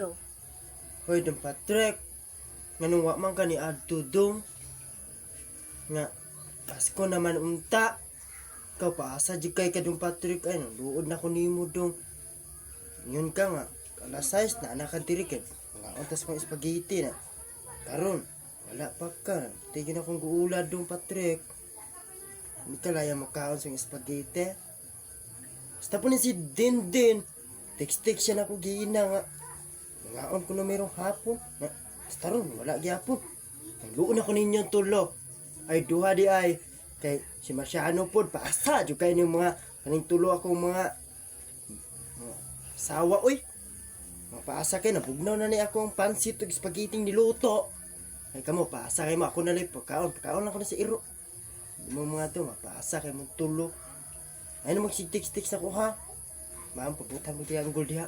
Go. Hoy, Dong Patrick. Nganong wa man ka ni adto dong. Nga, Pasko naman unta. Ikaw paasa jud kay ka Dong Patrick. Ay, nangluod na ko nimo dong. Yun ka nga. Alas 6 na anak diri kay. Nga untas kong spaghetti na. Karon, wala pa ka. Tigin akong guulad Dong Patrick. Hindi ka laya makaon sa spaghetti. Basta po ni si Dindin. Text-text siya na ko gina nga. Ngaon ko na mayroong hapon. Basta ron, wala gyapon. Nangluon ako ninyo tulo. Ay duha di ay. Kay si Marciano po, paasa dyan kayo ng mga kaning tulo akong mga sawa, oy. Mga paasa kayo, nabugnaw na ni ako ang pansit o spaghetti niluto. Ay kamo, paasa kayo mo. Ako na lang, pagkaon lang ako na sa iro. Hindi mo mga to, mapaasa kayo mong tulo. Ay na magsitext-text ako ha. Maam, pabutan mo diya ang gold diha.